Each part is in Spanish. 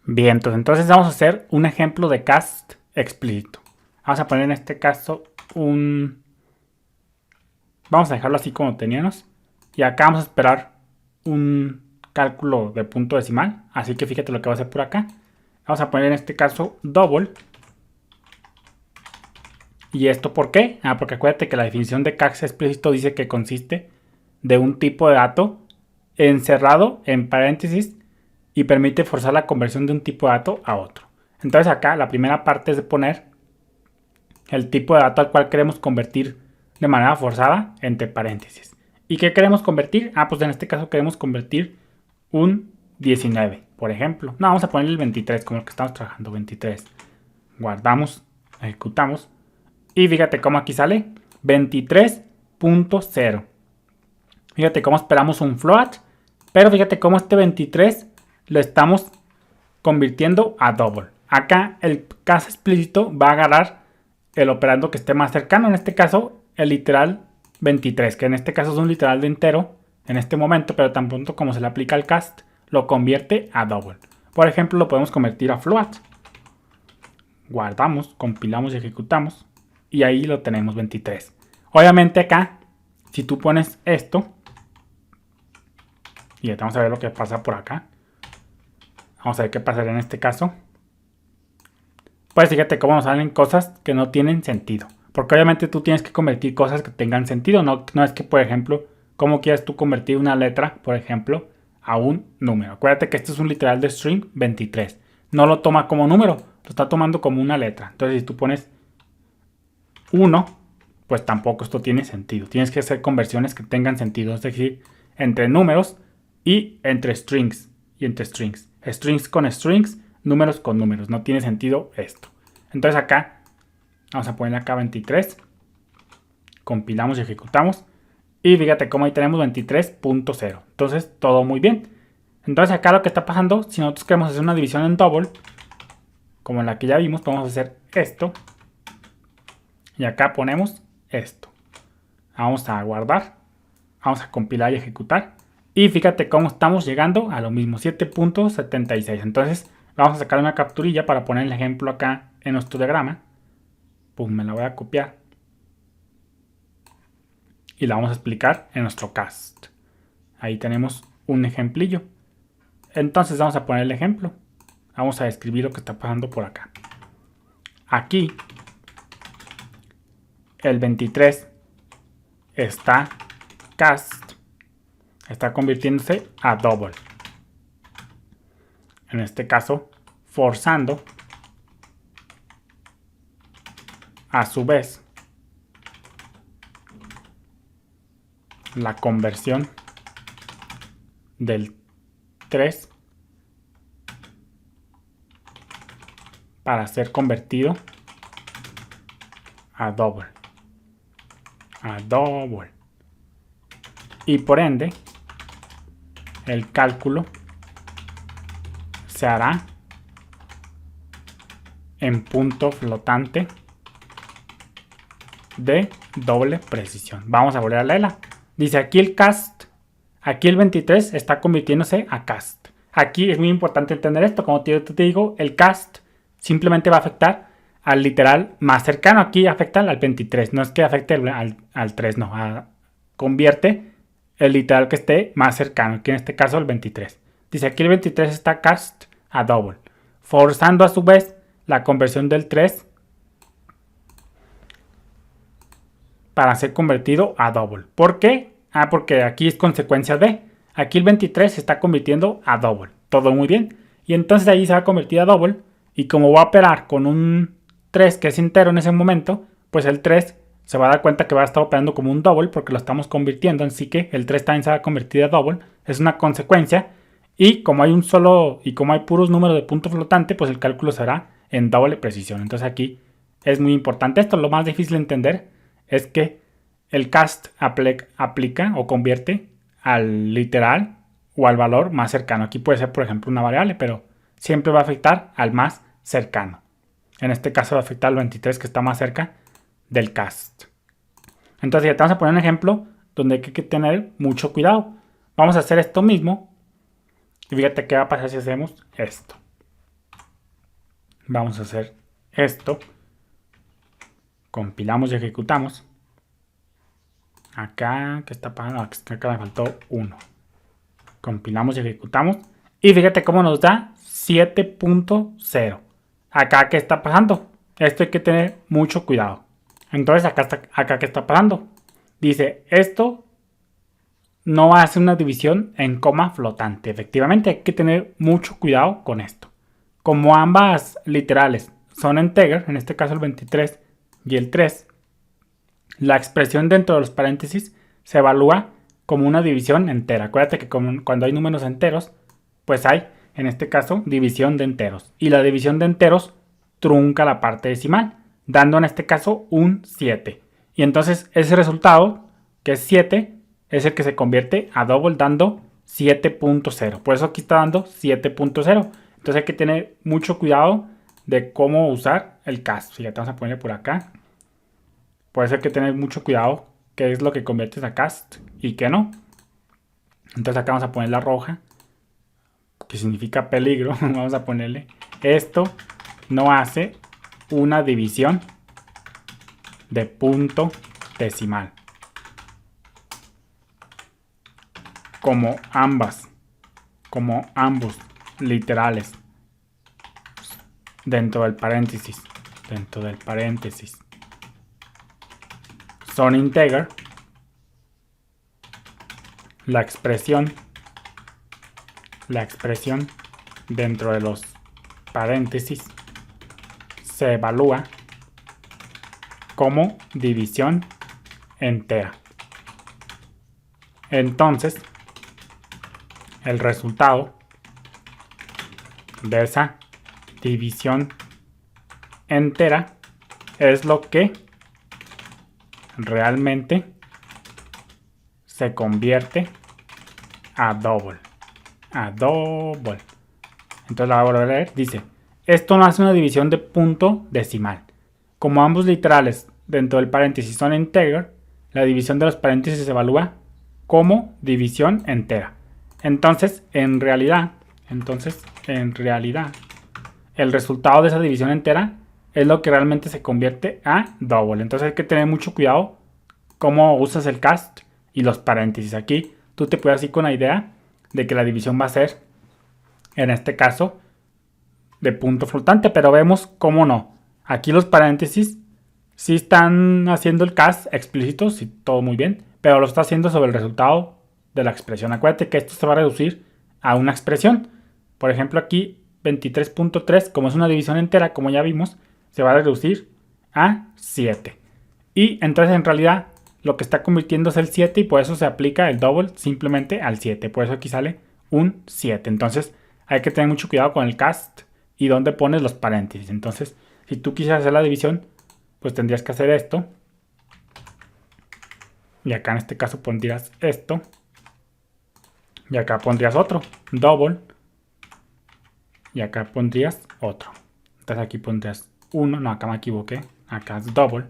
Bien, entonces vamos a hacer un ejemplo de cast explícito. Vamos a poner en este caso vamos a dejarlo así como teníamos. Y acá vamos a esperar un cálculo de punto decimal. Así que fíjate lo que va a hacer por acá. Vamos a poner en este caso double. ¿Y esto por qué? Porque acuérdate que la definición de cast explícito dice que consiste de un tipo de dato encerrado en paréntesis y permite forzar la conversión de un tipo de dato a otro. Entonces acá la primera parte es de poner el tipo de dato al cual queremos convertir de manera forzada entre paréntesis. ¿Y qué queremos convertir? Pues en este caso queremos convertir un 19, por ejemplo. No, vamos a ponerle el 23 como el que estamos trabajando, 23. Guardamos, ejecutamos. Y fíjate cómo aquí sale 23.0. Fíjate cómo esperamos un float. Pero fíjate cómo este 23 lo estamos convirtiendo a double. Acá el caso explícito va a agarrar el operando que esté más cercano. En este caso, el literal 23, que en este caso es un literal de entero en este momento, pero tan pronto como se le aplica el cast, lo convierte a double. Por ejemplo, lo podemos convertir a float. Guardamos, compilamos y ejecutamos. Y ahí lo tenemos 23. Obviamente acá, si tú pones esto, y vamos a ver lo que pasa por acá. Vamos a ver qué pasaría en este caso. Pues fíjate cómo nos salen cosas que no tienen sentido. Porque obviamente tú tienes que convertir cosas que tengan sentido. No es que, por ejemplo, cómo quieres tú convertir una letra, por ejemplo, a un número. Acuérdate que este es un literal de string 23. No lo toma como número, lo está tomando como una letra. Entonces si tú pones 1, pues tampoco esto tiene sentido. Tienes que hacer conversiones que tengan sentido. Es decir, entre números y entre strings. Y entre strings. Strings con strings, números con números. No tiene sentido esto. Entonces acá, vamos a ponerle acá 23. Compilamos y ejecutamos. Y fíjate cómo ahí tenemos 23.0. Entonces todo muy bien. Entonces acá lo que está pasando, si nosotros queremos hacer una división en double, como en la que ya vimos, podemos hacer esto. Y acá ponemos esto. Vamos a guardar. Vamos a compilar y ejecutar. Y fíjate cómo estamos llegando a lo mismo, 7.76. Entonces vamos a sacar una capturilla para poner el ejemplo acá en nuestro diagrama. Pues me la voy a copiar. Y la vamos a explicar en nuestro cast. Ahí tenemos un ejemplillo. Entonces vamos a poner el ejemplo. Vamos a describir lo que está pasando por acá. Aquí el 23 está cast. Está convirtiéndose a double. En este caso, forzando a su vez la conversión del 3 para ser convertido a double. Y por ende, el cálculo se hará en punto flotante de doble precisión. Vamos a volver a leerla. Dice aquí el cast, aquí el 23 está convirtiéndose a cast. Aquí es muy importante entender esto. Como te digo, el cast simplemente va a afectar al literal más cercano. Aquí afecta al 23. No es que afecte al 3, no. Convierte el literal que esté más cercano. Aquí en este caso el 23. Dice aquí el 23 está cast a double. Forzando a su vez la conversión del 3 para ser convertido a double. ¿Por qué? Porque aquí es consecuencia de. Aquí el 23 se está convirtiendo a double. Todo muy bien. Y entonces ahí se va a convertir a double. Y como va a operar con un 3 que es entero en ese momento, pues el 3 se va a dar cuenta que va a estar operando como un double porque lo estamos convirtiendo. Así que el 3 también se va a convertir a double. Es una consecuencia. Y como hay un solo, y como hay puros números de punto flotante, pues el cálculo será en doble precisión. Entonces aquí es muy importante esto. Lo más difícil de entender es que el cast aplica o convierte al literal o al valor más cercano. Aquí puede ser, por ejemplo, una variable, pero siempre va a afectar al más cercano. En este caso va a afectar al 23 que está más cerca del cast. Entonces ya te vamos a poner un ejemplo donde hay que tener mucho cuidado. Vamos a hacer esto mismo. Y fíjate qué va a pasar si hacemos esto. Vamos a hacer esto. Compilamos y ejecutamos. Acá, ¿qué está pasando? Acá me faltó 1. Compilamos y ejecutamos. Y fíjate cómo nos da 7.0. Acá, ¿qué está pasando? Esto hay que tener mucho cuidado. Entonces, acá ¿qué está pasando? Dice, esto no hace una división en coma flotante. Efectivamente, hay que tener mucho cuidado con esto. Como ambas literales son integer, en este caso el 23 y el 3, la expresión dentro de los paréntesis se evalúa como una división entera. Acuérdate que cuando hay números enteros, pues hay, en este caso, división de enteros. Y la división de enteros trunca la parte decimal, dando en este caso un 7. Y entonces ese resultado, que es 7, es el que se convierte a double dando 7.0. Por eso aquí está dando 7.0. Entonces hay que tener mucho cuidado de cómo usar el cast. Fíjate, vamos a ponerle por acá. Por eso hay que tener mucho cuidado qué es lo que conviertes a cast y qué no. Entonces acá vamos a poner la roja, que significa peligro. Vamos a ponerle esto no hace una división de punto decimal. Como ambos literales dentro del paréntesis son integer, la expresión dentro de los paréntesis se evalúa como división entera. Entonces, el resultado de esa división entera es lo que realmente se convierte a double. Entonces la voy a volver a leer. Dice, esto no hace una división de punto decimal. Como ambos literales dentro del paréntesis son integer, la división de los paréntesis se evalúa como división entera. Entonces, en realidad, el resultado de esa división entera es lo que realmente se convierte a double. Entonces hay que tener mucho cuidado cómo usas el cast y los paréntesis. Aquí tú te puedes ir con la idea de que la división va a ser, en este caso, de punto flotante, pero vemos cómo no. Aquí los paréntesis sí están haciendo el cast explícito, sí, todo muy bien, pero lo está haciendo sobre el resultado de la expresión. Acuérdate que esto se va a reducir a una expresión. Por ejemplo, aquí 23.3, como es una división entera, como ya vimos, se va a reducir a 7. Y entonces en realidad lo que está convirtiendo es el 7 y por eso se aplica el double simplemente al 7. Por eso aquí sale un 7. Entonces hay que tener mucho cuidado con el cast y dónde pones los paréntesis. Entonces, si tú quisieras hacer la división, pues tendrías que hacer esto. Y acá en este caso pondrías esto. Y acá pondrías otro, double. Y acá pondrías otro. Entonces aquí pondrías 1. No, acá me equivoqué. Acá es double.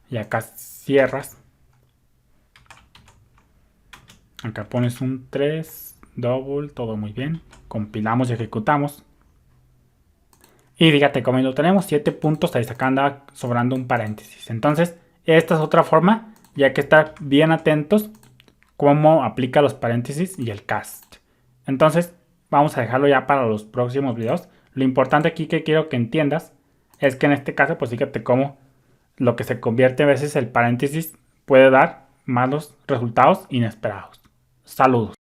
Y acá cierras. Acá pones un 3, double, todo muy bien. Compilamos y ejecutamos. Y fíjate cómo lo tenemos, 7 puntos, ahí acá anda sobrando un paréntesis. Entonces, esta es otra forma, y hay que estar bien atentos cómo aplica los paréntesis y el cast. Entonces, vamos a dejarlo ya para los próximos videos. Lo importante aquí que quiero que entiendas es que en este caso, pues fíjate cómo lo que se convierte a veces el paréntesis puede dar malos resultados inesperados. Saludos.